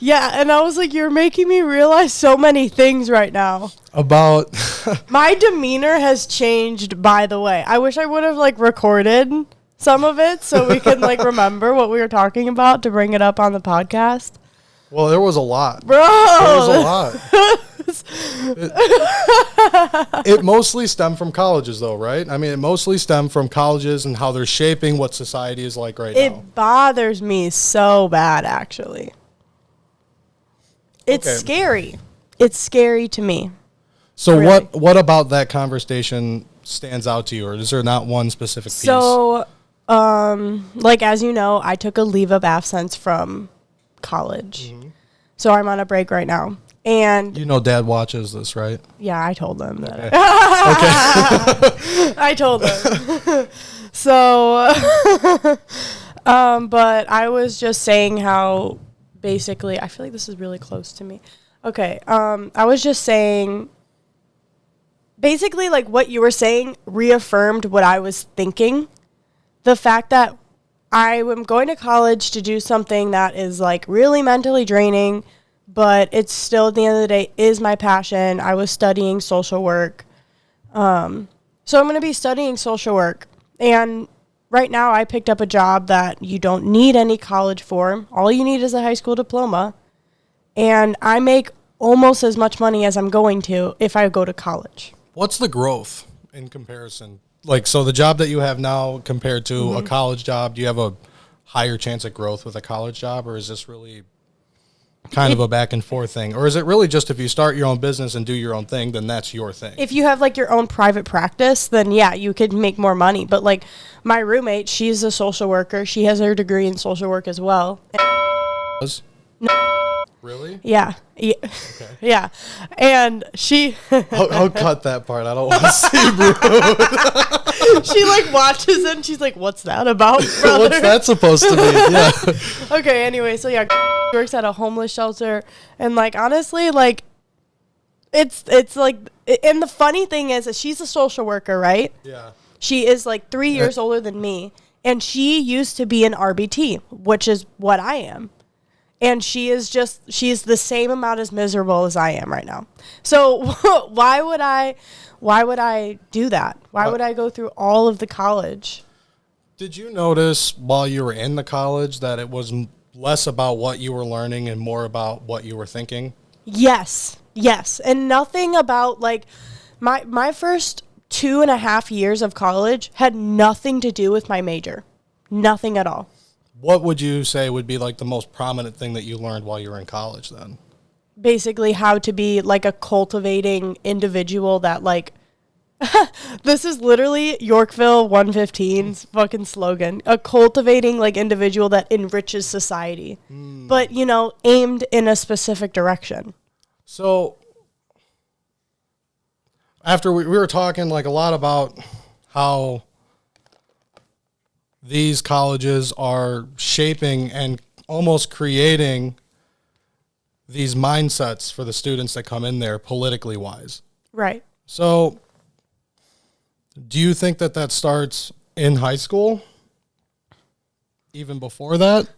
Yeah, and I was like, you're making me realize so many things right now. About my demeanor has changed, by the way. I wish I would have like recorded some of it so we could like remember what we were talking about to bring it up on the podcast. Well, there was a lot. Bro! There was a lot. It mostly stemmed from colleges, though, right? I mean, it mostly stemmed from colleges and how they're shaping what society is like right now. It bothers me so bad, actually. It's scary. It's scary to me. So really. What about that conversation stands out to you, or is there not one specific piece? So, like, as you know, I took a leave of absence from college. Mm-hmm. So I'm on a break right now. And you know Dad watches this, right? Yeah, I told them that. Okay. I told them. So, but I was just saying how basically, I feel like this is really close to me. Okay, I was just saying, basically, like, what you were saying reaffirmed what I was thinking. The fact that I am going to college to do something that is, like, really mentally draining, but it's still, at the end of the day, is my passion. I was studying social work. So I'm going to be studying social work. And right now, I picked up a job that you don't need any college for. All you need is a high school diploma. And I make almost as much money as I'm going to if I go to college. What's the growth in comparison? Like, so the job that you have now compared to a college job, do you have a higher chance of growth with a college job, or is this really kind of a back and forth thing? Or is it really just if you start your own business and do your own thing, then that's your thing? If you have, like, your own private practice, then, yeah, you could make more money. But, like, my roommate, she's a social worker. She has her degree in social work as well. Really? Yeah. Yeah. Okay. Yeah. And she... I'll cut that part. I don't want to seem rude. She, like, watches it and she's like, what's that about, brother? What's that supposed to mean? Yeah. Okay, anyway, so, yeah, works at a homeless shelter. And, like, honestly, like, it's like... And the funny thing is that she's a social worker, right? Yeah. She is, like, 3 years older than me. And she used to be an RBT, which is what I am. And she's the same amount as miserable as I am right now. So why would I do that? Why would I go through all of the college? Did you notice while you were in the college that it was less about what you were learning and more about what you were thinking? Yes. And nothing about, like, my first 2.5 years of college had nothing to do with my major. Nothing at all. What would you say would be, like, the most prominent thing that you learned while you were in college then? Basically how to be, like, a cultivating individual that, like, this is literally Yorkville 115's fucking slogan. A cultivating, like, individual that enriches society. But, you know, aimed in a specific direction. So, after we were talking, like, a lot about how these colleges are shaping and almost creating these mindsets for the students that come in there politically wise. Right. So do you think that starts in high school? Even before that?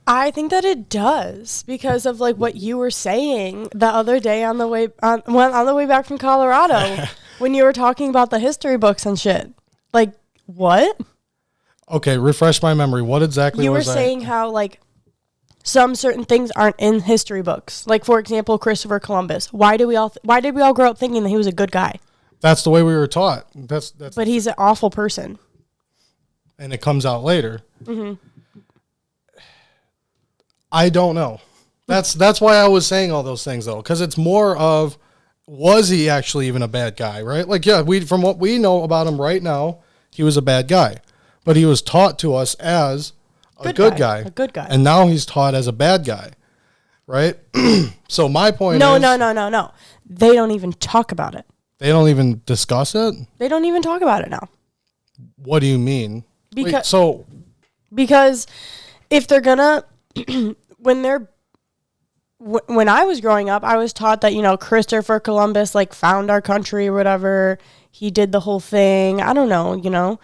I think that it does because of, like, what you were saying the other day on the way back from Colorado when you were talking about the history books and shit. Like, what? Okay, refresh my memory. What exactly was that? You were saying how, like, some certain things aren't in history books. Like, for example, Christopher Columbus. Why did we all grow up thinking that he was a good guy? That's the way we were taught. That's. But he's an awful person. And it comes out later. Mm-hmm. I don't know. That's why I was saying all those things, though, because it's more of, was he actually even a bad guy, right? Like, yeah, from what we know about him right now, he was a bad guy. But he was taught to us as a good guy. A good guy. And now he's taught as a bad guy, right? So my point is... No. They don't even talk about it. They don't even discuss it? They don't even talk about it now. What do you mean? Because if they're gonna... when I was growing up, I was taught that, you know, Christopher Columbus, like, found our country or whatever. He did the whole thing. I don't know, you know.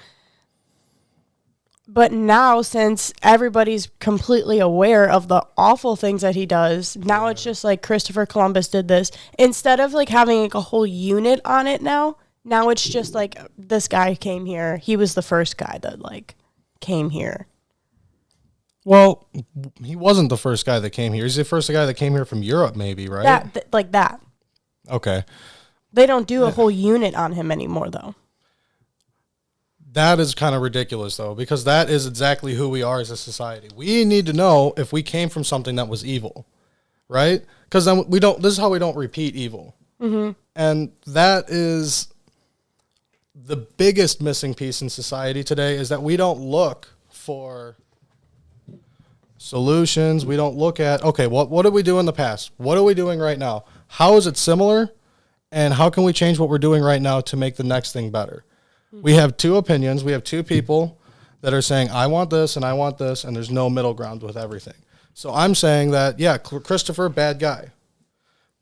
But now, since everybody's completely aware of the awful things that he does, now it's just like Christopher Columbus did this. Instead of like having like a whole unit on it now it's just like this guy came here. He was the first guy that like came here. Well, he wasn't the first guy that came here. He's the first guy that came here from Europe, maybe, right? Like that. Okay. They don't do a whole unit on him anymore, though. That is kind of ridiculous, though, because that is exactly who we are as a society. We need to know if we came from something that was evil, right? Because then we don't. This is how we don't repeat evil, and that is the biggest missing piece in society today. Is that we don't look for solutions. We don't look at, okay, what did we do in the past? What are we doing right now? How is it similar? And how can we change what we're doing right now to make the next thing better? We have two opinions. We have two people that are saying, I want this and I want this, and there's no middle ground with everything. So I'm saying that, yeah, Christopher, bad guy.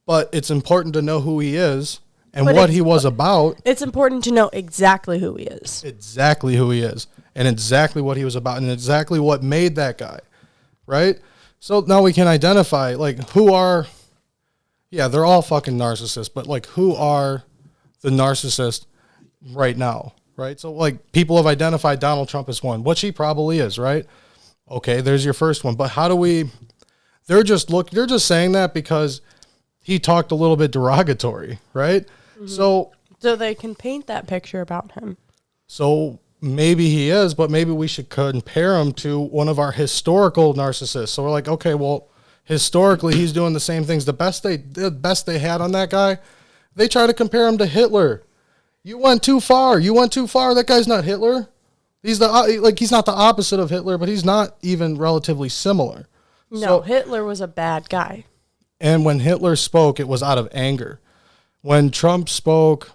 But it's important to know who he is and what he was about. It's important to know exactly who he is. Exactly who he is. And exactly what he was about. And exactly what made that guy. Right? So now we can identify, like, who are... Yeah, they're all fucking narcissists. But, like, who are the narcissists right now? Right? So, like, people have identified Donald Trump as one, which he probably is, right? Okay, there's your first one. But how do we... They're just saying that because he talked a little bit derogatory, right? Mm-hmm. So they can paint that picture about him. So maybe he is, but maybe we should compare him to one of our historical narcissists. So we're like, okay, well, historically he's doing the same things. The best they had on that guy, they try to compare him to Hitler. You went too far. That guy's not Hitler. He's not the opposite of Hitler, but he's not even relatively similar. No, so, Hitler was a bad guy. And when Hitler spoke, it was out of anger. When Trump spoke,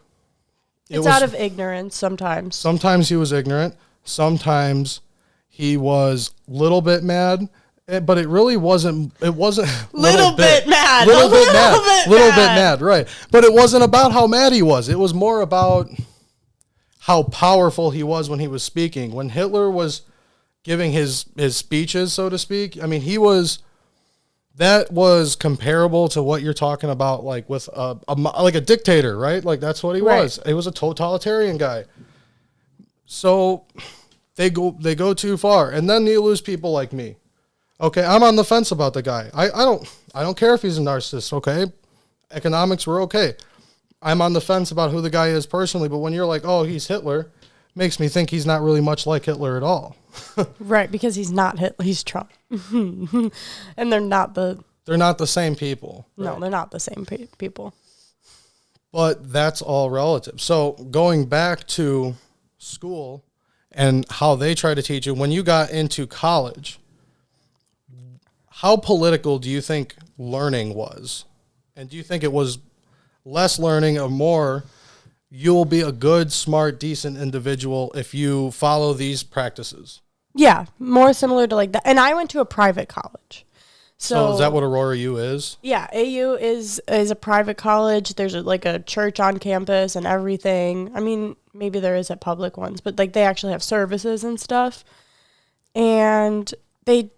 it's out of ignorance sometimes. Sometimes he was ignorant. Sometimes he was a little bit mad. But it really wasn't. It wasn't little bit mad. Little bit mad. Right. But it wasn't about how mad he was. It was more about how powerful he was when he was speaking. When Hitler was giving his speeches, so to speak, I mean, that was comparable to what you're talking about, like with like a dictator, right? Like that's what he was. He was a totalitarian guy. So they go too far, and then you lose people like me. Okay, I'm on the fence about the guy. I don't care if he's a narcissist. Okay, economics were okay. I'm on the fence about who the guy is personally, but when you're like, oh, he's Hitler, makes me think he's not really much like Hitler at all. Right, because he's not Hitler, he's Trump. And they're not the same people. Right? No, they're not the same people. But that's all relative. So going back to school and how they try to teach you, when you got into college, how political do you think learning was? And do you think it was less learning or more, you'll be a good, smart, decent individual if you follow these practices? Yeah, more similar to like that. And I went to a private college. So is that what Aurora U is? Yeah, AU is a private college. There's like a church on campus and everything. I mean, maybe there is at public ones, but like they actually have services and stuff. And they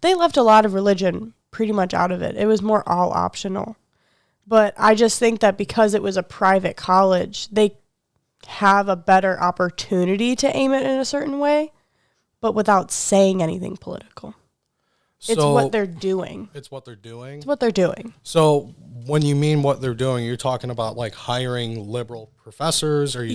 left a lot of religion pretty much out of it. It was more all optional. But I just think that because it was a private college, they have a better opportunity to aim it in a certain way, but without saying anything political. It's what they're doing. It's what they're doing? It's what they're doing. So when you mean what they're doing, you're talking about like hiring liberal professors? Or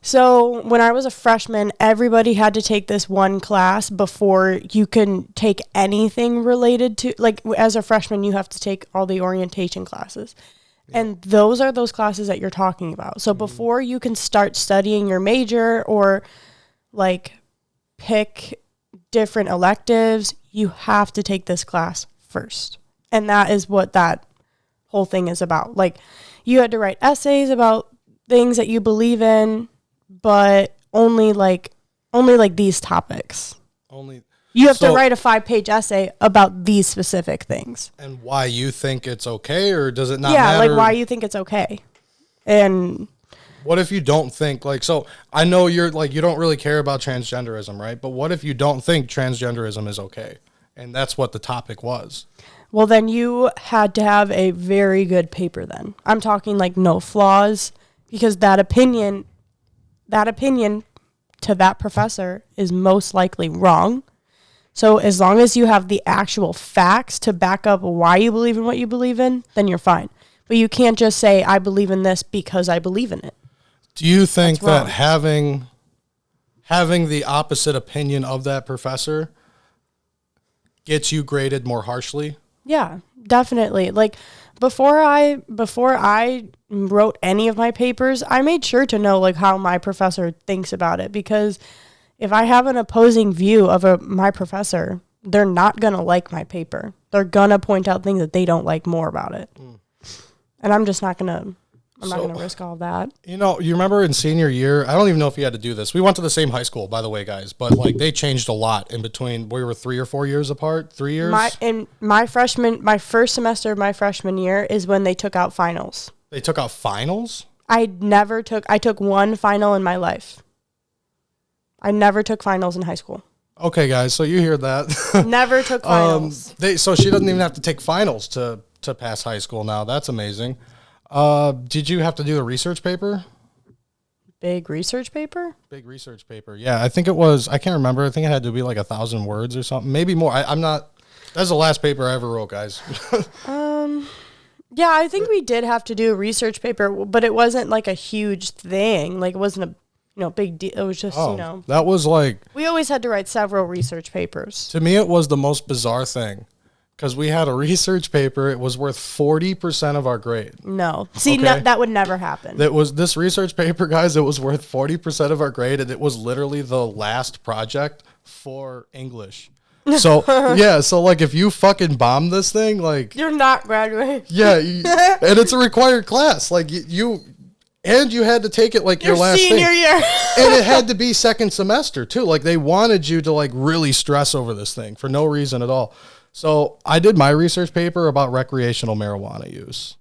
So when I was a freshman, everybody had to take this one class before you can take anything related to, like as a freshman, you have to take all the orientation classes. Yeah. And those are those classes that you're talking about. So before you can start studying your major or like pick different electives, you have to take this class first. And that is what that whole thing is about. Like you had to write essays about things that you believe in, but only like these topics. You have to write a 5-page essay about these specific things. And why you think it's okay, or does it not matter? Yeah, like why you think it's okay. And What if you don't think like, so I know you're like, you don't really care about transgenderism, right? But what if you don't think transgenderism is okay? And that's what the topic was. Well, then you had to have a very good paper then. I'm talking like no flaws, because that opinion to that professor is most likely wrong. So as long as you have the actual facts to back up why you believe in what you believe in, then you're fine. But you can't just say, I believe in this because I believe in it. Do you think that having the opposite opinion of that professor gets you graded more harshly? Yeah, definitely. Like before I wrote any of my papers, I made sure to know like how my professor thinks about it, because if I have an opposing view of my professor, they're not going to like my paper. They're going to point out things that they don't like more about it. And I'm just not going to not going to risk all of that. You know, you remember in senior year, I don't even know if you had to do this. We went to the same high school, by the way, guys, but like they changed a lot in between. We were 3 or 4 years apart, 3 years. My first semester of my freshman year is when they took out finals. They took out finals? I took one final in my life. I never took finals in high school. Okay, guys, so you hear that. Never took finals. So she doesn't even have to take finals to pass high school now. That's amazing. Did you have to do a research paper? Big research paper? Big research paper. Yeah, I think it was, I can't remember. I think it had to be like 1,000 words or something. Maybe more. I'm not, that's the last paper I ever wrote, guys. Yeah, I think we did have to do a research paper, but it wasn't like a huge thing. Like it wasn't a big deal. It was just, That was like... We always had to write several research papers. To me, it was the most bizarre thing. Because we had a research paper. It was worth 40% of our grade. No. See, that would never happen. This research paper, guys, it was worth 40% of our grade, and it was literally the last project for English. So, yeah, so, like, if you fucking bomb this thing, like... You're not graduating. Yeah, and it's a required class. Like, you had to take it, like, your last senior year. And it had to be second semester, too. Like, they wanted you to, like, really stress over this thing for no reason at all. So I did my research paper about recreational marijuana use.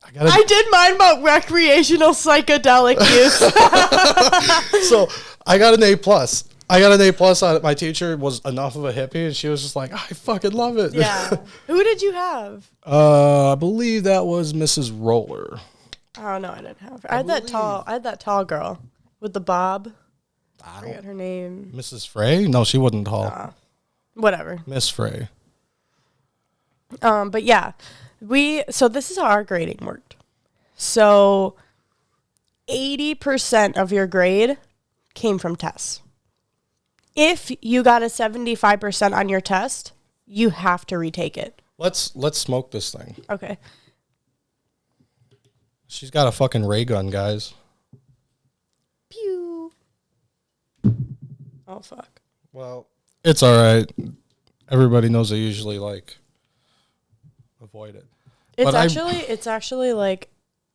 I did mine about recreational psychedelic use. So I got an A+. I got an A+ on it. My teacher was enough of a hippie, and she was just like, I fucking love it. Yeah. Who did you have? I believe that was Mrs. Roller. Oh, no, I didn't have her. I had that tall girl with the bob. I forget her name. Mrs. Frey? No, she wasn't tall. Whatever. Miss Frey. But yeah, so this is how our grading worked. So 80% of your grade came from tests. If you got a 75% on your test, you have to retake it. Let's smoke this thing. Okay. She's got a fucking ray gun, guys. Pew. Oh, fuck. Well, it's all right. Everybody knows I usually like avoid it. It's actually like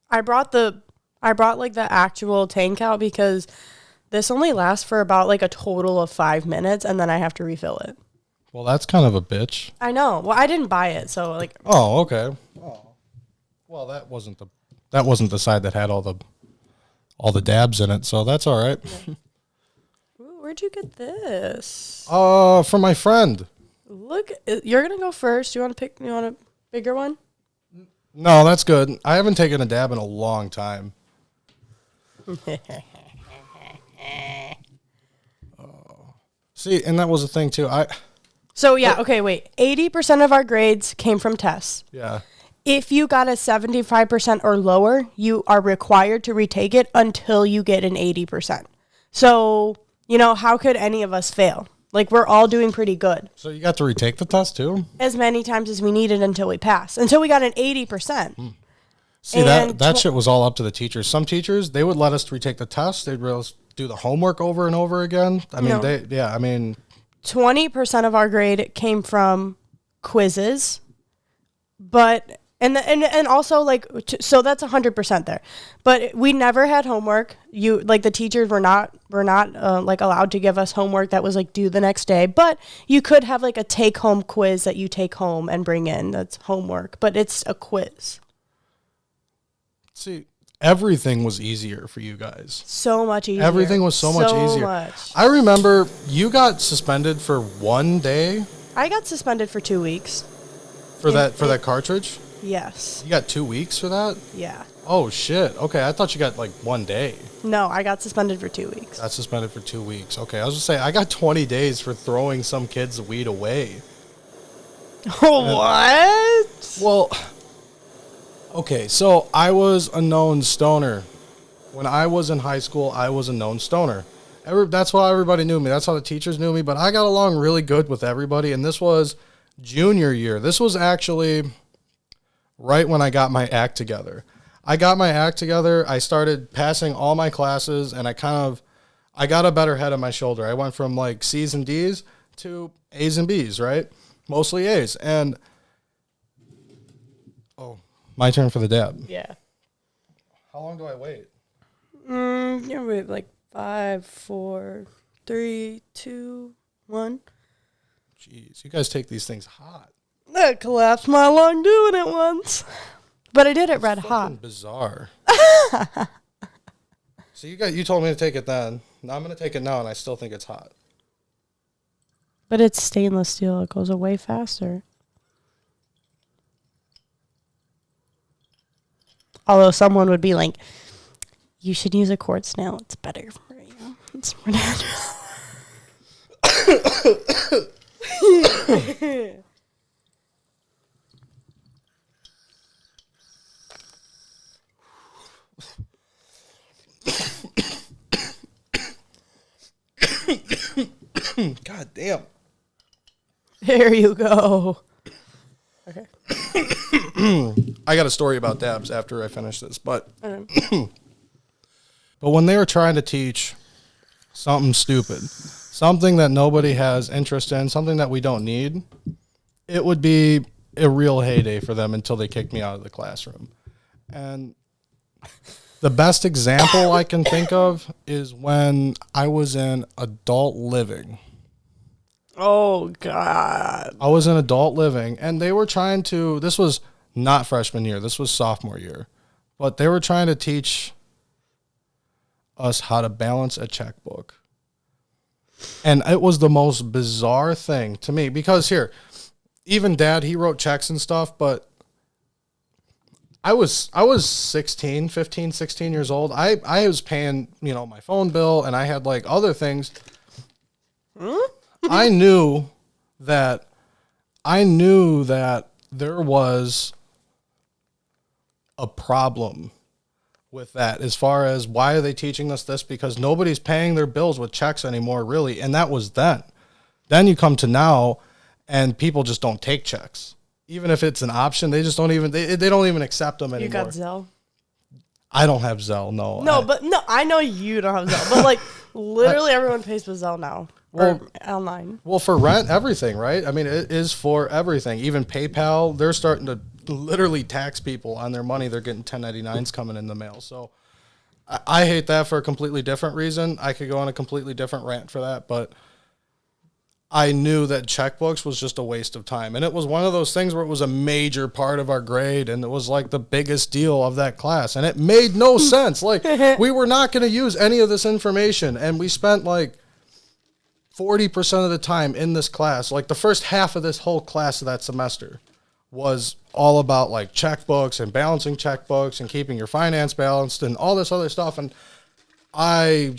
I brought like the actual tank out because this only lasts for about like a total of 5 minutes, and then I have to refill it. Well, that's kind of a bitch. I know. Well, I didn't buy it, so like. Oh, okay. Oh, well, that wasn't the side that had all the dabs in it, so that's all right. Yeah. Where'd you get this? From my friend. Look, you're gonna go first. You want a bigger one? No, that's good. I haven't taken a dab in a long time. See, and that was the thing too. So yeah, okay, wait. 80% of our grades came from tests. Yeah. If you got a 75% or lower, you are required to retake it until you get an 80%. So, how could any of us fail? Like, we're all doing pretty good. So you got to retake the test too? As many times as we needed until we passed. Until we got an 80%. See, that shit was all up to the teachers. Some teachers, they would let us retake the test. They'd let us do the homework over and over again. I mean, 20% of our grade came from quizzes. But... And also, like, so that's 100% there. But we never had homework. The teachers were not like, allowed to give us homework that was, like, due the next day. But you could have, like, a take-home quiz that you take home and bring in. That's homework. But it's a quiz. See, everything was easier for you guys. So much easier. Everything was so much easier. Much. I remember you got suspended for 1 day. I got suspended for 2 weeks. For that cartridge? Yes. You got 2 weeks for that? Yeah. Oh, shit. Okay, I thought you got, like, 1 day. No, I got suspended for 2 weeks. Got suspended for 2 weeks. Okay, I was just saying, I got 20 days for throwing some kid's weed away. What? Well, okay, so I was a known stoner. When I was in high school, I was a known stoner. That's how everybody knew me. That's how the teachers knew me. But I got along really good with everybody, and this was junior year. This was actually right when I got my act together. I got my act together. I started passing all my classes, and I got a better head on my shoulder. I went from like C's and D's to A's and B's, right? Mostly A's. And, oh, my turn for the dab. Yeah. How long do I wait? Yeah, wait, like 5, 4, 3, 2, 1. Jeez, you guys take these things hot. I collapsed my lung doing it once. But I did it red hot. Bizarre. So you told me to take it then. Now I'm going to take it now, and I still think it's hot. But it's stainless steel. It goes away faster. Although someone would be like, you should use a quartz nail. It's better for you. It's more natural. God damn. There you go. Okay. I got a story about dabs after I finish this, but but when they were trying to teach something stupid, something that nobody has interest in, something that we don't need, it would be a real heyday for them until they kicked me out of the classroom. And the best example I can think of is when I was in adult living. Oh, God. I was in adult living, and they were trying to, this was not freshman year, this was sophomore year, but they were trying to teach us how to balance a checkbook. And it was the most bizarre thing to me, because here, even Dad, he wrote checks and stuff, but I was 16 years old. I was paying, my phone bill, and I had like other things. I knew that there was a problem with that as far as why are they teaching us this? Because nobody's paying their bills with checks anymore, really. And that was then. Then you come to now, and people just don't take checks. Even if it's an option, they just don't even, they don't even accept them anymore. You got Zelle? I don't have Zelle, no. I know you don't have Zelle, but like literally everyone pays with Zelle now. Or online. Well, for rent, everything, right? I mean, it is for everything. Even PayPal, they're starting to literally tax people on their money. They're getting 1099s coming in the mail. So I hate that for a completely different reason. I could go on a completely different rant for that, but I knew that checkbooks was just a waste of time. And it was one of those things where it was a major part of our grade, and it was like the biggest deal of that class. And it made no sense. Like, we were not going to use any of this information, and we spent like 40% of the time in this class, like the first half of this whole class of that semester was all about like checkbooks and balancing checkbooks and keeping your finance balanced and all this other stuff. And I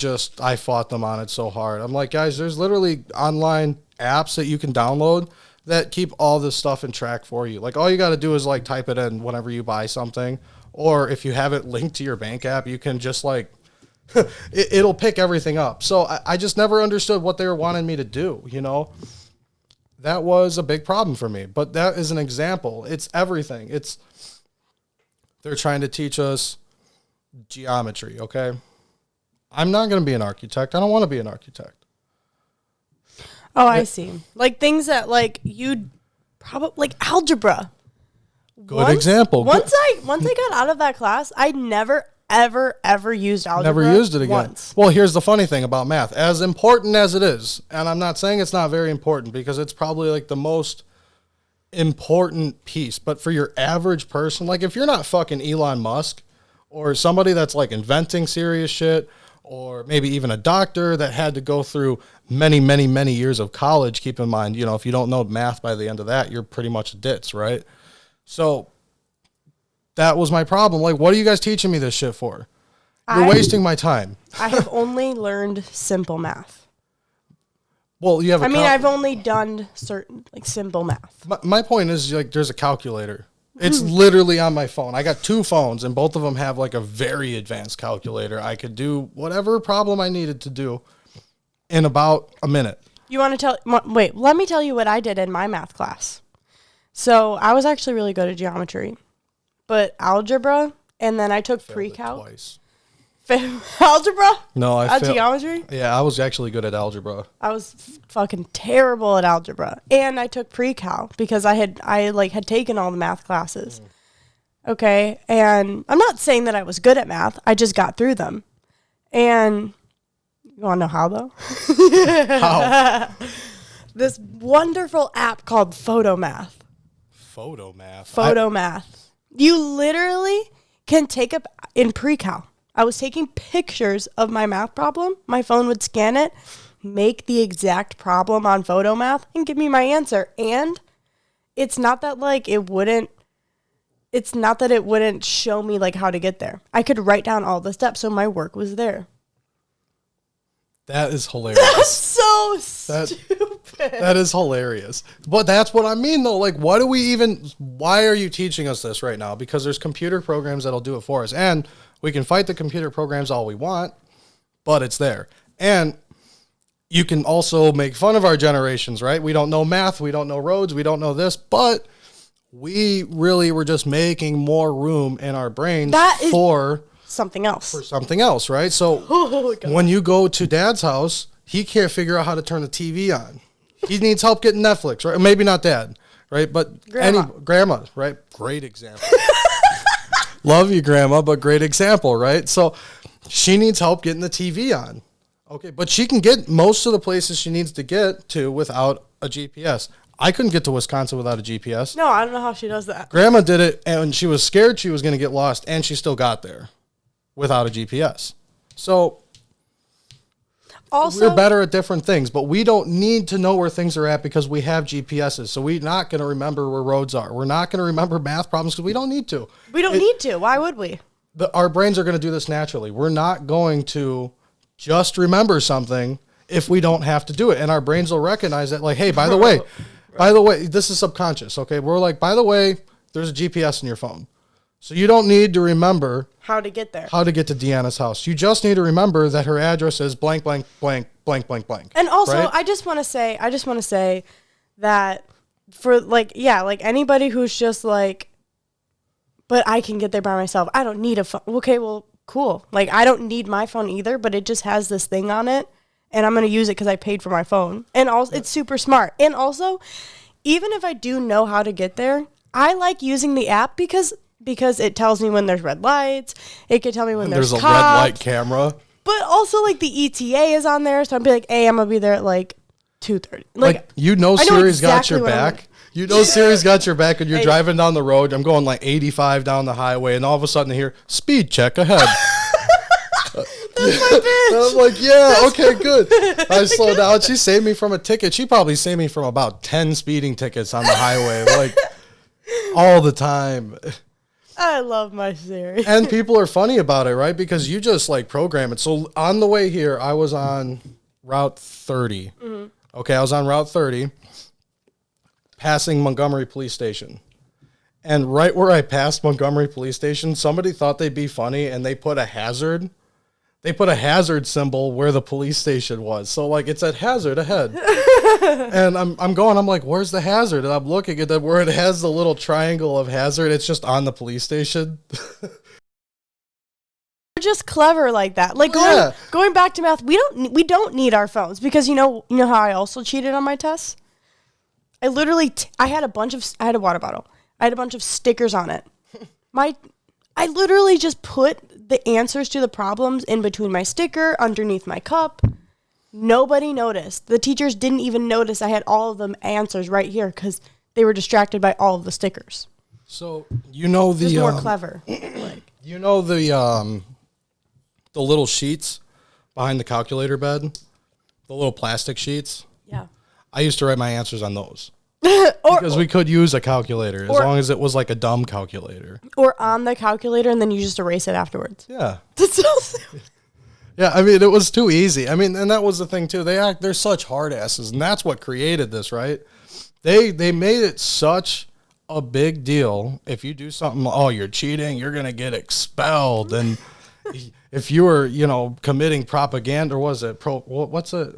fought them on it so hard. I'm like, guys, there's literally online apps that you can download that keep all this stuff in track for you. Like, all you got to do is like type it in whenever you buy something, or if you have it linked to your bank app, you can just like, it'll pick everything up. So I just never understood what they were wanting me to do, That was a big problem for me. But that is an example. It's everything. They're trying to teach us geometry, okay? I'm not going to be an architect. I don't want to be an architect. Oh, I see. Like things that like you'd probably like algebra. Good example. Once I got out of that class, I never ever used algebra. Never used it again. Once. Well, here's the funny thing about math. As important as it is, and I'm not saying it's not very important, because it's probably like the most important piece, but for your average person, like if you're not fucking Elon Musk or somebody that's like inventing serious shit, or maybe even a doctor that had to go through many, many, many years of college. Keep in mind, you know, if you don't know math by the end of that, you're pretty much a ditz, right? So that was my problem. Like, what are you guys teaching me this shit for? You're wasting my time. I have only learned simple math. Well, you have I've only done certain, like, simple math. My point is, like, there's a calculator. It's literally on my phone. I got 2 phones, and both of them have, like, a very advanced calculator. I could do whatever problem I needed to do in about a minute. You want to wait, let me tell you what I did in my math class. So I was actually really good at geometry, but algebra, and then I took pre-calc. Twice. Algebra? No, I failed. Geometry? Yeah, I was actually good at algebra. I was fucking terrible at algebra, and I took pre-calc because I had taken all the math classes. Okay, and I'm not saying that I was good at math. I just got through them. And you want to know how though? How? This wonderful app called Photomath. Photomath. You literally can take up in pre-calc. I was taking pictures of my math problem. My phone would scan it, make the exact problem on Photomath, and give me my answer. And it's not that it wouldn't show me like how to get there. I could write down all the steps, so my work was there. That is hilarious. That's so stupid. That is hilarious. But that's what I mean, though. Like, why are you teaching us this right now? Because there's computer programs that'll do it for us. And we can fight the computer programs all we want, but it's there. And you can also make fun of our generations, right? We don't know math. We don't know roads. We don't know this. But we really were just making more room in our brains for something else. For something else, right? So when you go to Dad's house, he can't figure out how to turn the TV on. He needs help getting Netflix, right? Maybe not Dad, right? But grandma, right? Great example. Love you, Grandma, but great example, right? So she needs help getting the TV on. Okay, but she can get most of the places she needs to get to without a GPS. I couldn't get to Wisconsin without a GPS. No, I don't know how she does that. Grandma did it, and she was scared she was going to get lost, and she still got there without a GPS. So also, we're better at different things, but we don't need to know where things are at because we have GPSs. So we're not going to remember where roads are. We're not going to remember math problems because we don't need to. We don't need to. Why would we? Our brains are going to do this naturally. We're not going to just remember something if we don't have to do it. And our brains will recognize that, like, hey, by the way, this is subconscious. Okay. We're like, by the way, there's a GPS in your phone. So you don't need to remember how to get there. How to get to Deanna's house. You just need to remember that her address is blank, blank, blank, blank, blank, blank. And also, right? I just want to say that for anybody who's just like, but I can get there by myself. I don't need a phone. Okay, well, cool. Like, I don't need my phone either, but it just has this thing on it, and I'm going to use it because I paid for my phone. And also, it's super smart. And also, even if I do know how to get there, I like using the app because it tells me when there's red lights. It can tell me when there's cops. A red light camera. But also, like, the ETA is on there, so I'd be like, hey, I'm going to be there at, like, 2:30. Like Siri's got your back. You know Siri's got your back, and you're driving down the road. I'm going, like, 85 down the highway, and all of a sudden I hear, speed check ahead. That's my bitch. And I'm like, yeah, okay, good. I slow down. She saved me from a ticket. She probably saved me from about 10 speeding tickets on the highway, like, all the time. I love my Siri. And people are funny about it, right? Because you just like program it. So on the way here, I was on Route 30. Mm-hmm. Okay, I was on Route 30, passing Montgomery Police Station. And right where I passed Montgomery Police Station, somebody thought they'd be funny, and they put a hazard. They put a hazard symbol where the police station was. So, like, it's at hazard ahead. And I'm like, where's the hazard? And I'm looking at that where it has the little triangle of hazard. It's just on the police station. We're just clever like that. Like, going back to math, we don't need our phones because you know how I also cheated on my tests? I literally I had a water bottle. I had a bunch of stickers on it. I literally just put the answers to the problems in between my sticker, underneath my cup. Nobody noticed. The teachers didn't even notice I had all of them answers right here because they were distracted by all of the stickers. So, you know the... Just more clever. Like, You know the little sheets behind the calculator bed, the little plastic sheets. Yeah. I used to write my answers on those because we could use a calculator as long as it was like a dumb calculator. Or on the calculator, and then you just erase it afterwards. Yeah. That's so stupid. Yeah, I mean, it was too easy. I mean, and that was the thing too. They're such hard asses, and that's what created this, right? They made it such a big deal. If you do something, oh, you're cheating, you're gonna get expelled, and if you were, committing propaganda, or was it what's it?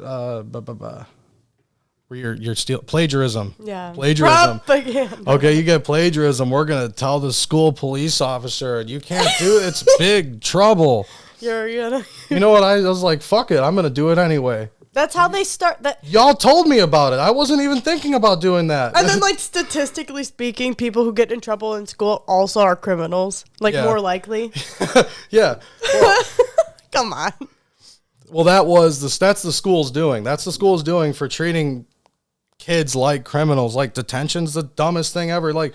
Where you're plagiarism. Yeah. Plagiarism. Propaganda. Okay, you get plagiarism. We're gonna tell the school police officer, you can't do it. It's big trouble. You're gonna. You know what? I was like, fuck it. I'm gonna do it anyway. That's how they start. That. Y'all told me about it. I wasn't even thinking about doing that. And then, like, statistically speaking, people who get in trouble in school also are criminals. Like, Yeah. more likely. Yeah. Well, Come on. well, that's the school's doing. That's the school's doing for treating kids like criminals. Like, detention's the dumbest thing ever. Like,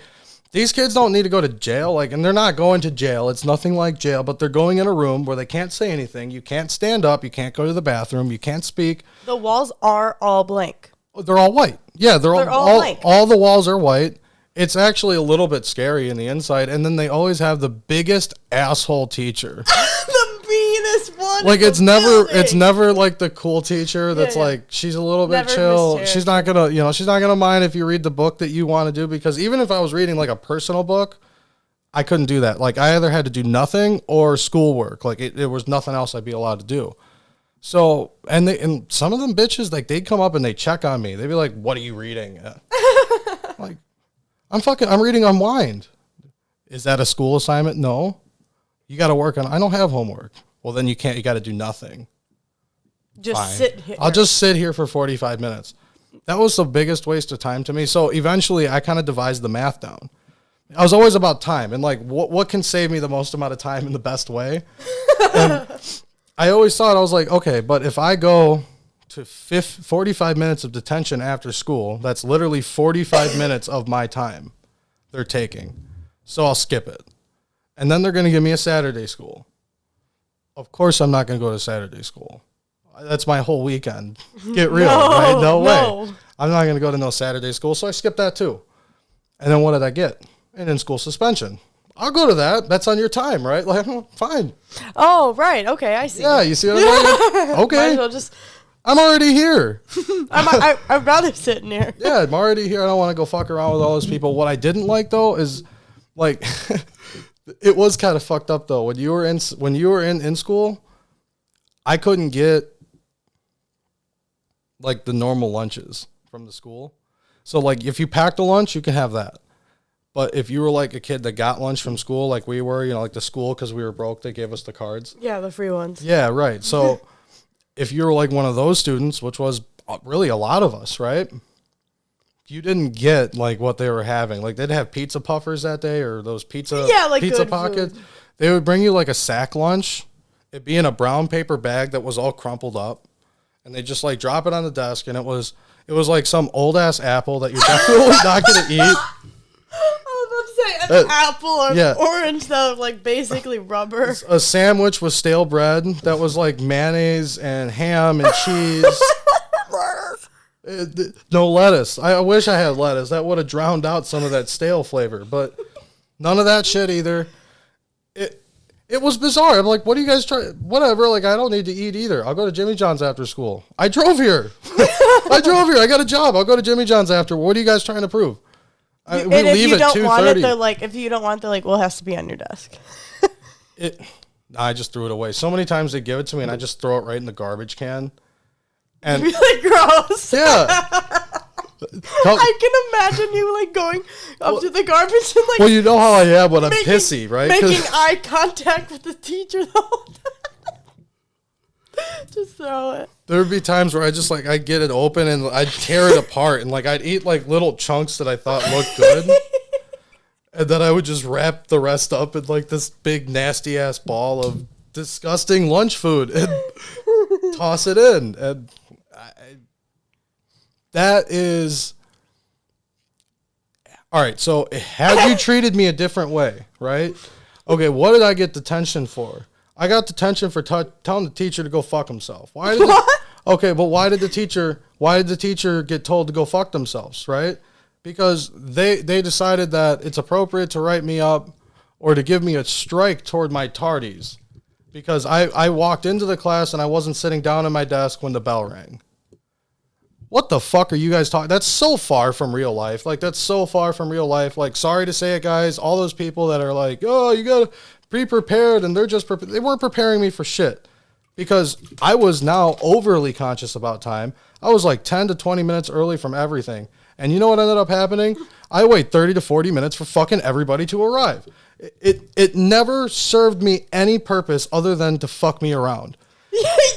these kids don't need to go to jail. Like, and they're not going to jail. It's nothing like jail, but they're going in a room where they can't say anything. You can't stand up. You can't go to the bathroom. You can't speak. The walls are all blank. They're all white. Yeah, they're all blank. All the walls are white. It's actually a little bit scary in the inside. And then they always have the biggest asshole teacher. The meanest one. Like, in it's the never building. like the cool teacher that's Yeah. like, she's a little bit Never chill. mischievous. She's not gonna, she's not gonna mind if you read the book that you want to do, because even if I was reading like a personal book, I couldn't do that. Like, I either had to do nothing or schoolwork. Like, there was nothing else I'd be allowed to do. So, and some of them bitches, like, they'd come up and they check on me. They'd be like, what are you reading? Like, I'm reading Unwind. Is that a school assignment? No. You got to work on, I don't have homework. Well, then you got to do nothing. Just Fine. sit here. I'll just sit here for 45 minutes. That was the biggest waste of time to me. So eventually I kind of devised the math down. I was always about time and like what can save me the most amount of time in the best way. And I always thought, I was like, okay, but if I go to 45 minutes of detention after school, that's literally 45 minutes of my time they're taking. So I'll skip it. And then they're going to give me a Saturday school. Of course I'm not going to go to Saturday school. That's my whole weekend. Get real, right? No way. I'm not going to go to no Saturday school, so I skipped that too. And then what did I get? An in-school suspension. I'll go to that. That's on your time, right? Like, fine. Oh, right. Okay, I see. Yeah, you see what I'm saying? Might Okay. as well just. I'm already here. I'd rather sit in here. Yeah, I'm already here. I don't want to go fuck around with all those people. What I didn't like though is, like, it was kind of fucked up though. When you were in school, I couldn't get like the normal lunches from the school. So like if you packed a lunch, you can have that. But if you were like a kid that got lunch from school, like we were, like the school, because we were broke, they gave us the cards. Yeah, the free ones. Yeah, right. So if you were like one of those students, which was really a lot of us, right? You didn't get like what they were having. Like they'd have pizza puffers that day or those pizza pockets. Food. They would bring you like a sack lunch. It'd be in a brown paper bag that was all crumpled up. And they just like drop it on the desk, and it was like some old ass apple that you're definitely not gonna eat. I was about to say an apple or yeah. orange that was like basically rubber. A sandwich with stale bread that was like mayonnaise and ham and cheese. No lettuce. I wish I had lettuce. That would have drowned out some of that stale flavor, but none of that shit either. It was bizarre. I'm like, what do you guys try? Whatever. Like, I don't need to eat either. I'll go to Jimmy John's after school. I drove here. I got a job. I'll go to Jimmy John's after. What are you guys trying to prove? We leave at 2:30. They're like, if you don't want it, they're like, well, it has to be on your desk. I just threw it away. So many times they give it to me and I just throw it right in the garbage can. And really gross. Yeah. I can imagine you like going up to the garbage and like. Well, you know how I am when I'm pissy, right? Making eye contact with the teacher the whole time. Just throw it. There would be times where I just like I'd get it open and I'd tear it apart and like I'd eat like little chunks that I thought looked good. And then I would just wrap the rest up in like this big nasty ass ball of disgusting lunch food and toss it in. And that is all right. So had you treated me a different way, right? Okay, what did I get detention for? I got detention for telling the teacher to go fuck himself. Why did okay, but why did the teacher get told to go fuck themselves, right? Because they decided that it's appropriate to write me up or to give me a strike toward my tardies because I walked into the class and I wasn't sitting down at my desk when the bell rang. What the fuck are you guys talking? That's so far from real life. Like, that's so far from real life. Like, sorry to say it, guys. All those people that are like, oh, you got to be prepared, and they're just they weren't preparing me for shit because I was now overly conscious about time. I was like 10 to 20 minutes early from everything. And you know what ended up happening? I wait 30 to 40 minutes for fucking everybody to arrive. It never served me any purpose other than to fuck me around.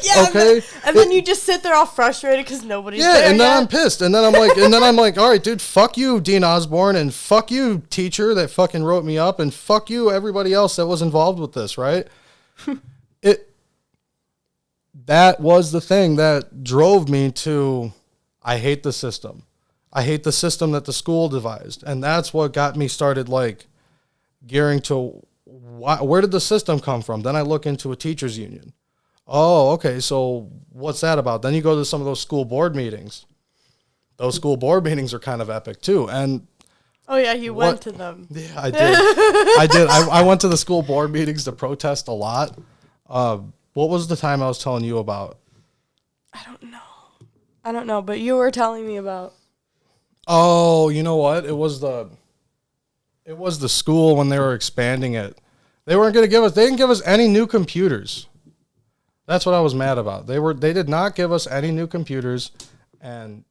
Yeah, okay. And then you just sit there all frustrated because nobody's there. Yeah, and then I'm pissed. And then I'm like, all right, dude, fuck you, Dean Osborne, and fuck you, teacher that fucking wrote me up, and fuck you, everybody else that was involved with this, right? That was the thing that drove me to, I hate the system. I hate the system that the school devised. And that's what got me started, like, gearing to, where did the system come from? Then I look into a teachers union. Oh, okay, so what's that about? Then you go to some of those school board meetings. Those school board meetings are kind of epic, too. And oh, yeah, you went to them. Yeah, I did. I went to the school board meetings to protest a lot. What was the time I was telling you about? I don't know, but you were telling me about. Oh, you know what? It was the school when they were expanding it. They didn't give us any new computers. That's what I was mad about. They did not give us any new computers, and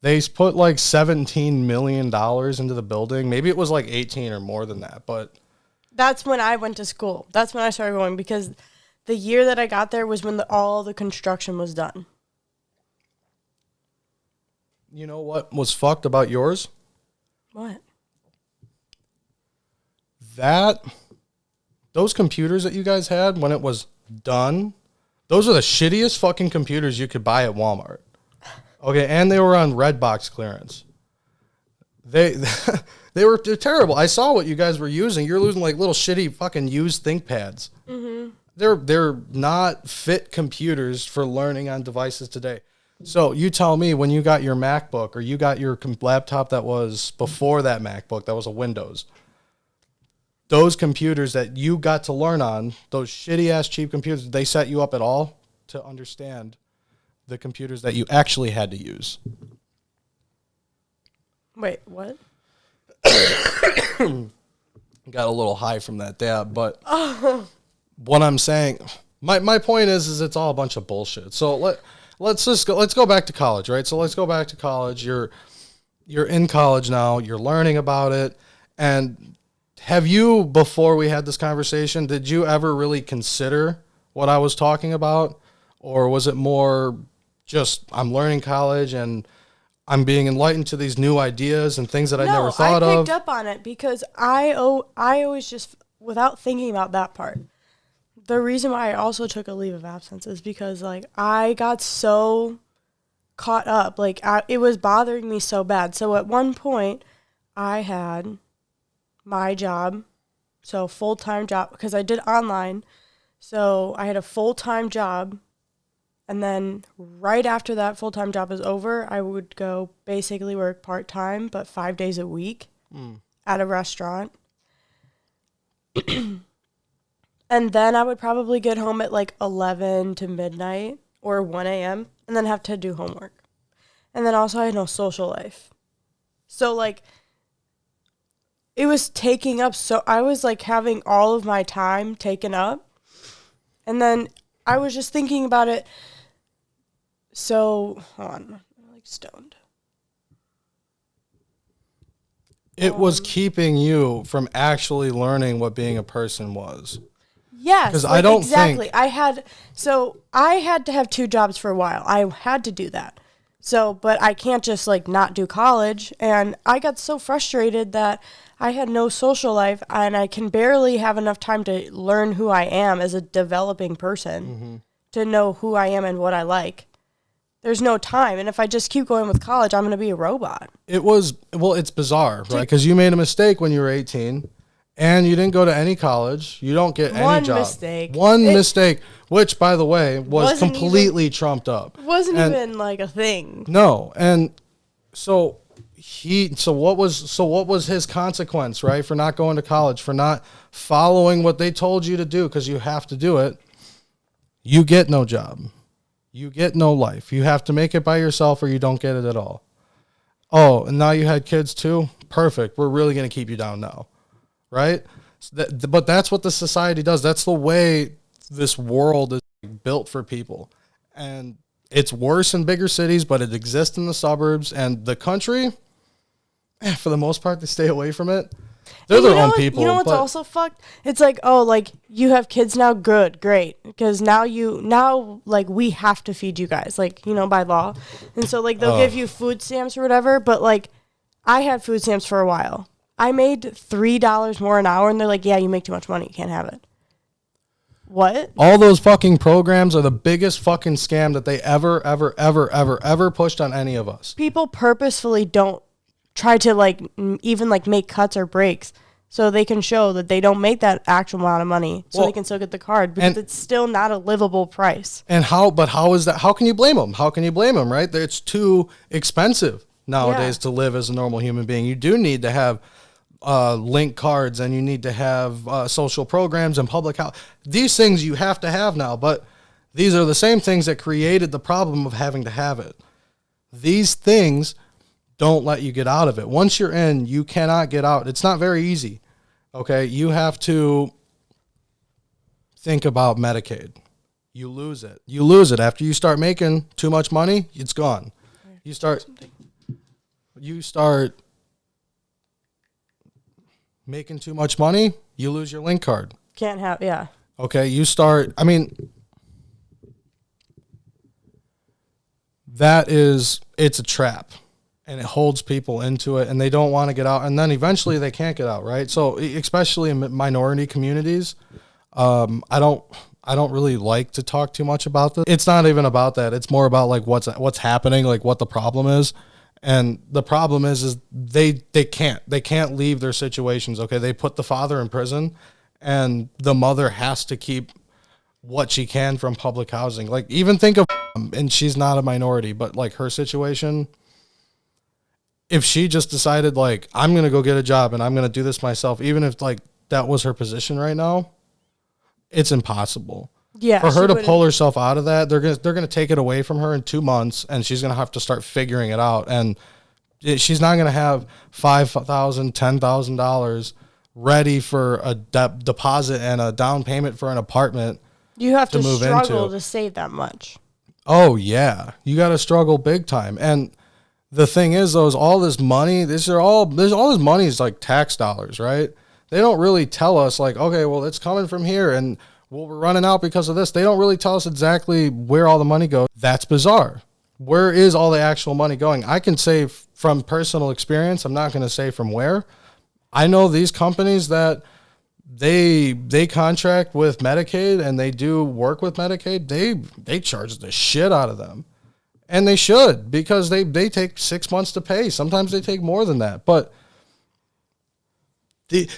they put like $17 million into the building. Maybe it was like 18 or more than that, but that's when I went to school. That's when I started going because the year that I got there was when all the construction was done. You know what was fucked about yours? What? Those computers that you guys had when it was done, those are the shittiest fucking computers you could buy at Walmart. Okay, and they were on Redbox clearance. They're terrible. I saw what you guys were using. You're using like little shitty fucking used ThinkPads. Mm-hmm. They're not fit computers for learning on devices today. So you tell me when you got your MacBook or you got your laptop that was before that MacBook, that was a Windows. Those computers that you got to learn on, those shitty-ass cheap computers, they set you up at all to understand the computers that you actually had to use? Wait, what? Got a little high from that dab, but what I'm saying, my point is it's all a bunch of bullshit. So let's go back to college, right? So let's go back to college. You're in college now. You're learning about it, and have you, before we had this conversation, did you ever really consider what I was talking about? Or was it more just I'm learning college and I'm being enlightened to these new ideas and things that I never thought of? I picked up on it because I always just, without thinking about that part, the reason why I also took a leave of absence is because, like, I got so caught up. Like, it was bothering me so bad. So at one point, I had my job, so full-time job, because I did online, so I had a full-time job, and then right after that full-time job is over, I would go basically work part-time, but 5 days a week at a restaurant. And then I would probably get home at like 11 to midnight or 1 a.m. and then have to do homework. And then also I had no social life. So, like, it was taking up, so I was like having all of my time taken up. And then I was just thinking about it. So, hold on, I'm like stoned. It was keeping you from actually learning what being a person was. Yes, because I don't exactly. think I had to have 2 jobs for a while. I had to do that. So, but I can't just like not do college. And I got so frustrated that I had no social life and I can barely have enough time to learn who I am as a developing person, to know who I am and what I like. There's no time. And if I just keep going with college, I'm going to be a robot. it's bizarre, right? Because you made a mistake when you were 18 and you didn't go to any college. You don't get any job. One mistake, which, by the way, was wasn't completely trumped up. Wasn't even like a thing. No, and so what was his consequence, right, for not going to college, for not following what they told you to do, because you have to do it? You get no job. You get no life. You have to make it by yourself or you don't get it at all. Oh, and now you had kids too? Perfect. We're really going to keep you down now, right? But that's what the society does. That's the way this world is built for people. And it's worse in bigger cities, but it exists in the suburbs. And the country, for the most part, they stay away from it. They're their own people. You know what's also fucked? It's like, oh, like, you have kids now, good, great. Because now, like, we have to feed you guys, like, you know, by law. And so, like, they'll give you food stamps or whatever. But, like, I had food stamps for a while. I made $3 more an hour, and they're like, yeah, you make too much money. You can't have it. What? All those fucking programs are the biggest fucking scam that they ever pushed on any of us. People purposefully don't try to, like, even, like, make cuts or breaks so they can show that they don't make that actual amount of money so they can still get the card, because it's still not a livable price. And how is that? How can you blame them? Right? It's too expensive nowadays to live as a normal human being. You do need to have link cards, and you need to have social programs and public health. These things you have to have now, but these are the same things that created the problem of having to have it. These things don't let you get out of it. Once you're in, you cannot get out. It's not very easy. Okay? You have to think about Medicaid. You lose it. After you start making too much money, it's gone. You start making too much money, you lose your link card. Can't have, yeah. Okay, it's a trap, and it holds people into it, and they don't want to get out, and then eventually they can't get out, right? So especially in minority communities, I don't really like to talk too much about this. It's not even about that. It's more about like what's happening, like what the problem is. And the problem is they can't leave their situations. Okay, they put the father in prison, and the mother has to keep what she can from public housing. Like, even think of, and she's not a minority, but like her situation, if she just decided like, I'm gonna go get a job and I'm gonna do this myself, even if like that was her position right now, it's impossible. Yeah, for her to pull herself out of that, they're gonna take it away from her in 2 months, and she's gonna have to start figuring it out. And she's not gonna have $5,000, $10,000 ready for a deposit and a down payment for an apartment. You have to struggle to save that much. Oh yeah, you got to struggle big time. And the thing is, though, is all this money. All this money is like tax dollars, right? They don't really tell us like, okay, well, it's coming from here, and well, we're running out because of this. They don't really tell us exactly where all the money goes. That's bizarre. Where is all the actual money going? I can say from personal experience, I'm not going to say from where. I know these companies that they contract with Medicaid, and they do work with Medicaid. They charge the shit out of them. And they should, because they take 6 months to pay. Sometimes they take more than that. But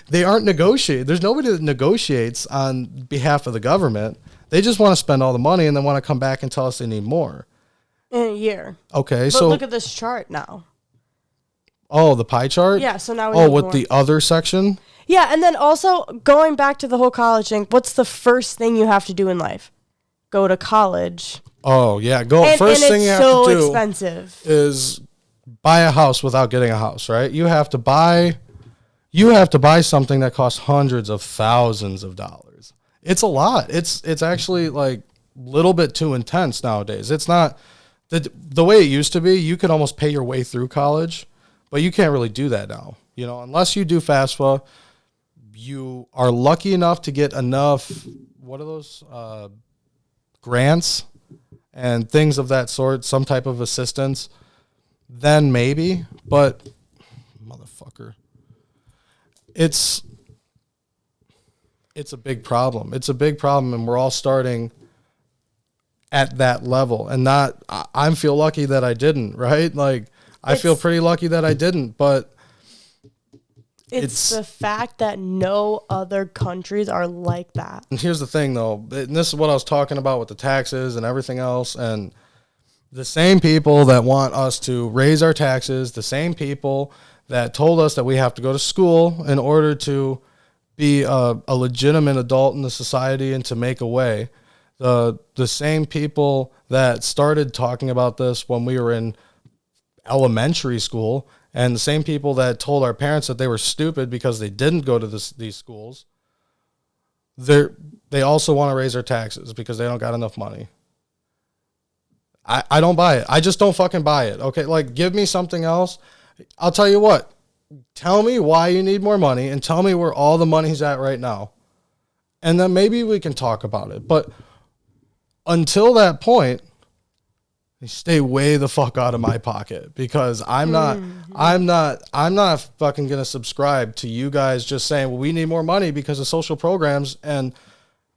they aren't negotiating. There's nobody that negotiates on behalf of the government. They just want to spend all the money and then want to come back and tell us they need more. In a year. Okay, but look at this chart now. Oh, the pie chart? Yeah, so now with more. The other section? Yeah, and then also going back to the whole college thing, what's the first thing you have to do in life? Go to college. Oh, yeah. First thing you have to do expensive. Is buy a house without getting a house, right? You have to buy something that costs hundreds of thousands of dollars. It's a lot. It's actually like a little bit too intense nowadays. It's not the way it used to be. You could almost pay your way through college, but you can't really do that now. You know, unless you do FAFSA, you are lucky enough to get enough. What are those grants and things of that sort? Some type of assistance. Then maybe, but motherfucker. It's a big problem. It's a big problem, and we're all starting at that level. And I feel lucky that I didn't, right? Like, I feel pretty lucky that I didn't, but It's the fact that no other countries are like that. And here's the thing, though. And this is what I was talking about with the taxes and everything else. And the same people that want us to raise our taxes, the same people that told us that we have to go to school in order to be a legitimate adult in the society and to make a way, the same people that started talking about this when we were in elementary school, and the same people that told our parents that they were stupid because they didn't go to these schools, they also want to raise their taxes because they don't got enough money. I don't buy it. I just don't fucking buy it. Okay, like, give me something else. I'll tell you what. Tell me why you need more money and tell me where all the money's at right now. And then maybe we can talk about it. But until that point, stay way the fuck out of my pocket, because I'm not fucking going to subscribe to you guys just saying, well, we need more money because of social programs, and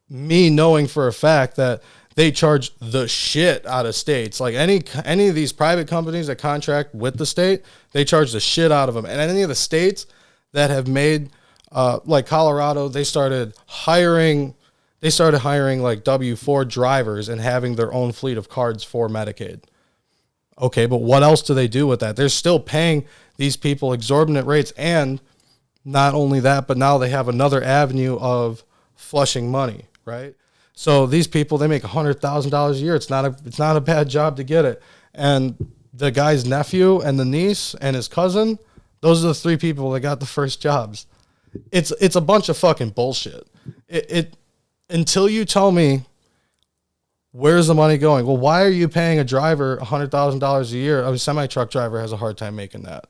me knowing for a fact that they charge the shit out of states. Like any of these private companies that contract with the state, they charge the shit out of them. And any of the states that have made, like Colorado, they started hiring like W-4 drivers and having their own fleet of cards for Medicaid. Okay, but what else do they do with that? They're still paying these people exorbitant rates. And not only that, but now they have another avenue of flushing money, right? So these people, they make $100,000 a year. It's not a bad job to get it. And the guy's nephew and the niece and his cousin, those are the three people that got the first jobs. It's a bunch of fucking bullshit. Until you tell me where's the money going. Well, why are you paying a driver $100,000 a year? A semi-truck driver has a hard time making that.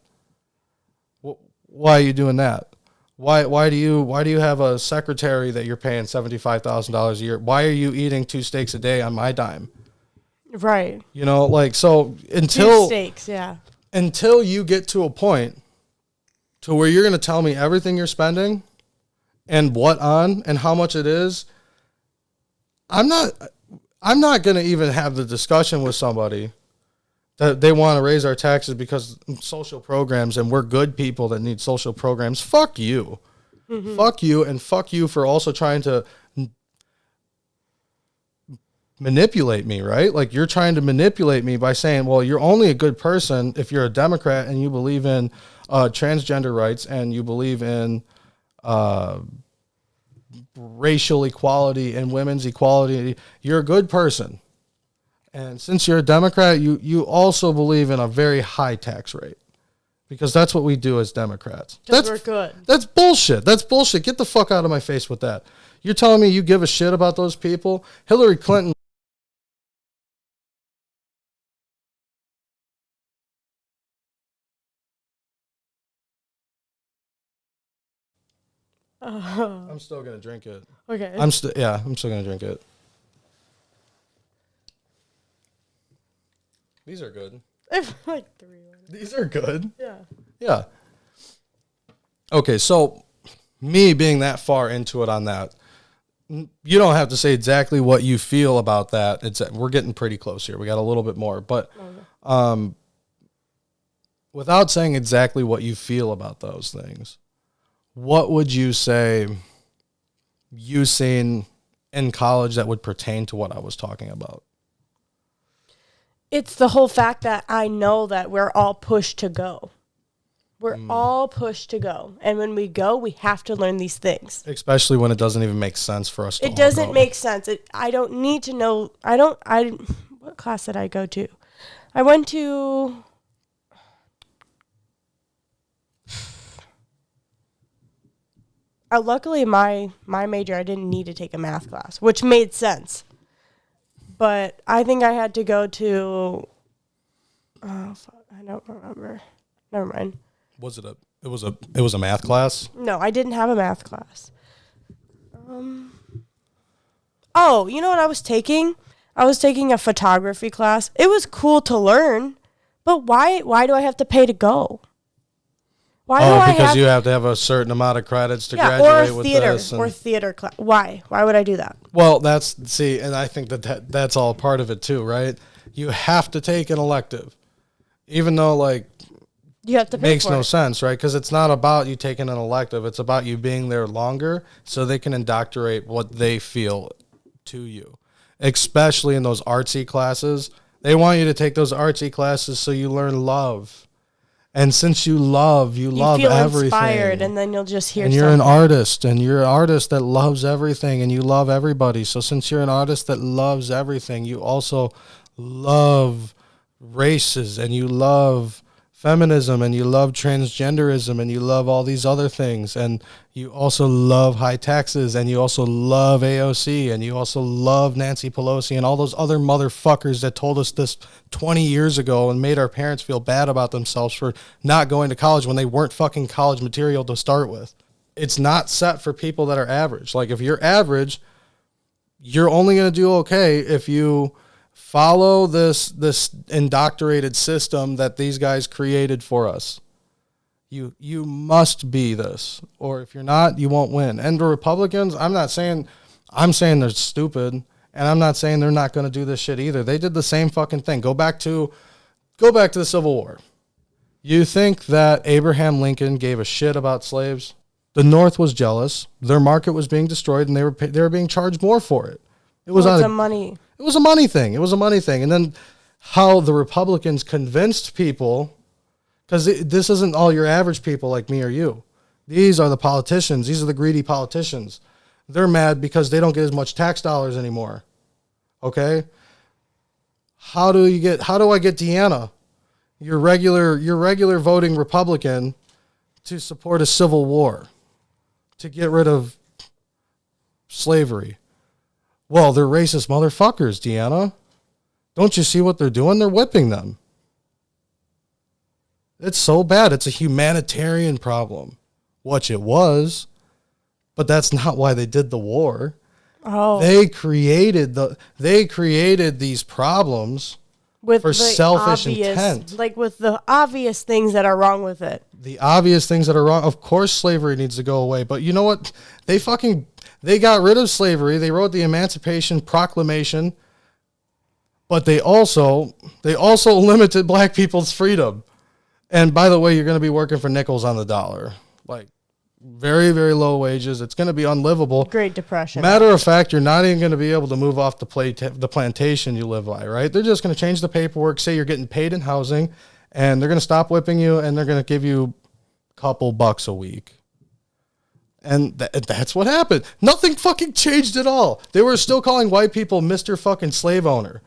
Why are you doing that? Why do you have a secretary that you're paying $75,000 a year? Why are you eating 2 steaks a day on my dime? Right. You know, like, so until 2 steaks, yeah. Until you get to a point to where you're going to tell me everything you're spending and what on and how much it is, I'm not going to even have the discussion with somebody that they want to raise our taxes because social programs, and we're good people that need social programs. Fuck you. Mm-hmm. Fuck you, and fuck you for also trying to manipulate me, right? Like, you're trying to manipulate me by saying, well, you're only a good person if you're a Democrat and you believe in transgender rights and you believe in racial equality and women's equality. You're a good person. And since you're a Democrat, you also believe in a very high tax rate, because that's what we do as Democrats. We're good. That's bullshit. That's bullshit. Get the fuck out of my face with that. You're telling me you give a shit about those people? Hillary Clinton. I'm still going to drink it. Okay. I'm still going to drink it. These are good. Like 3. These are good. Yeah. Yeah. Okay, so me being that far into it on that, you don't have to say exactly what you feel about that. We're getting pretty close here. We got a little bit more, but without saying exactly what you feel about those things, what would you say you seen in college that would pertain to what I was talking about? It's the whole fact that I know that we're all pushed to go. We're all pushed to go. And when we go, we have to learn these things. Especially when it doesn't even make sense for us to It doesn't make sense. I don't need to know. What class did I go to? I went to... luckily, my major, I didn't need to take a math class, which made sense. But I think I had to go to, oh fuck, I don't remember. Never mind. It was a math class? No, I didn't have a math class. Oh, you know what I was taking? I was taking a photography class. It was cool to learn, but why do I have to pay to go? Because you have to have a certain amount of credits to graduate with this. Or theater class. Why? Why would I do that? Well, and I think that's all part of it too, right? You have to take an elective. Even though, like, You have to It pay makes for no it. sense, right? Because it's not about you taking an elective. It's about you being there longer so they can indoctrinate what they feel to you, especially in those artsy classes. They want you to take those artsy classes so you learn love. And since you love You feel inspired, everything. and then you'll just hear And you're an something. artist, and you're an artist that loves everything, and you love everybody. So since you're an artist that loves everything, you also love races, and you love feminism, and you love transgenderism, and you love all these other things, and you also love high taxes, and you also love AOC, and you also love Nancy Pelosi, and all those other motherfuckers that told us this 20 years ago and made our parents feel bad about themselves for not going to college when they weren't fucking college material to start with. It's not set for people that are average. Like, if you're average, you're only going to do okay if you follow this indoctrinated system that these guys created for us. You must be this, or if you're not, you won't win. And the Republicans, I'm saying they're stupid, and I'm not saying they're not going to do this shit either. They did the same fucking thing. Go back to the Civil War. You think that Abraham Lincoln gave a shit about slaves? The North was jealous. Their market was being destroyed, and they were being charged more for it. It was Well, out it's of a money. It was a money thing. It was a money thing. And then how the Republicans convinced people, because this isn't all your average people like me or you. These are the politicians. These are the greedy politicians. They're mad because they don't get as much tax dollars anymore. Okay? How do I get Deanna, your regular voting Republican, to support a civil war, to get rid of slavery? Well, they're racist motherfuckers, Deanna. Don't you see what they're doing? They're whipping them. It's so bad. It's a humanitarian problem, which it was, but that's not why they did the war. Oh, They created these problems with for the selfish obvious, intent. like with the obvious things that are wrong with it. The obvious things that are wrong. Of course, slavery needs to go away. But you know what? They got rid of slavery. They wrote the Emancipation Proclamation, but they also limited black people's freedom. And by the way, you're going to be working for nickels on the dollar, like very, very low wages. It's going to be unlivable. Great Depression. Matter of fact, you're not even going to be able to move off the plantation you live by, right? They're just going to change the paperwork, say you're getting paid in housing, and they're going to stop whipping you, and they're going to give you a couple bucks a week. And that's what happened. Nothing fucking changed at all. They were still calling white people Mr. fucking slave owner.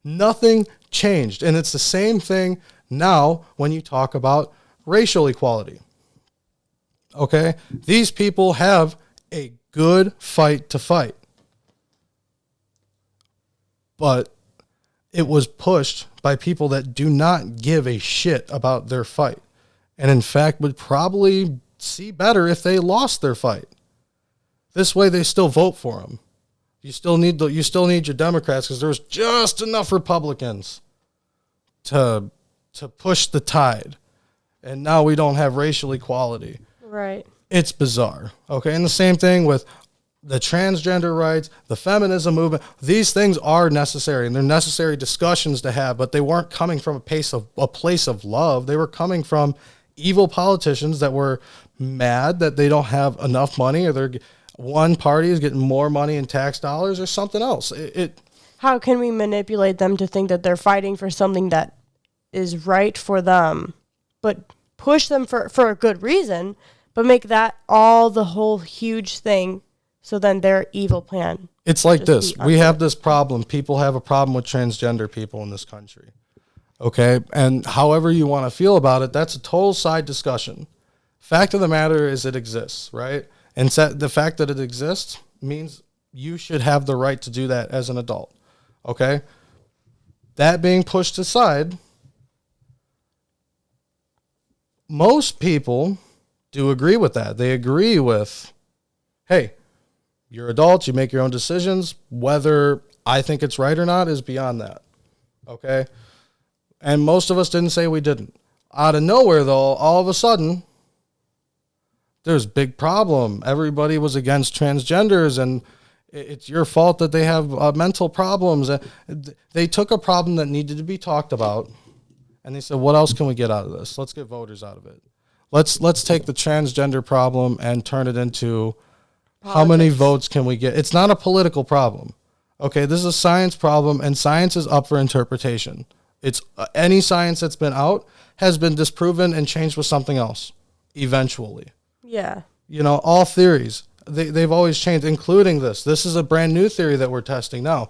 Nothing changed. And it's the same thing now when you talk about racial equality. Okay? These people have a good fight to fight. But it was pushed by people that do not give a shit about their fight. And in fact, would probably see better if they lost their fight. This way they still vote for them. You still need your Democrats, because there was just enough Republicans to push the tide. And now we don't have racial equality. Right. It's bizarre. Okay. And the same thing with the transgender rights, the feminism movement. These things are necessary, and they're necessary discussions to have, but they weren't coming from a place of love. They were coming from evil politicians that were mad that they don't have enough money, or one party is getting more money in tax dollars, or something else. How can we manipulate them to think that they're fighting for something that is right for them, but push them for a good reason, but make that all the whole huge thing, so then their evil plan? It's like this. We have this problem. People have a problem with transgender people in this country. Okay? And however you want to feel about it, that's a total side discussion. Fact of the matter is it exists, right? And the fact that it exists means you should have the right to do that as an adult. Okay? That being pushed aside, most people do agree with that. They agree with, hey, you're adults, you make your own decisions. Whether I think it's right or not is beyond that. Okay? And most of us didn't say we didn't. Out of nowhere, though, all of a sudden, there's a big problem. Everybody was against transgenders, and it's your fault that they have mental problems. They took a problem that needed to be talked about, And they said, what else can we get out of this? Let's get voters out of it. Let's take the transgender problem and turn it into how many votes can we get? It's not a political problem. Okay, this is a science problem, and science is up for interpretation. It's any science that's been out has been disproven and changed with something else eventually. Yeah. You know, all theories, they've always changed, including this. This is a brand new theory that we're testing now.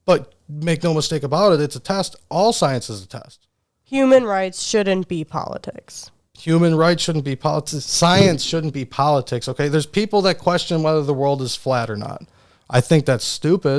But make no mistake about it, it's a test. All science is a test. Human rights shouldn't be politics. Human rights shouldn't be politics. Science shouldn't be politics, okay? There's people that question whether the world is flat or not. I think that's stupid.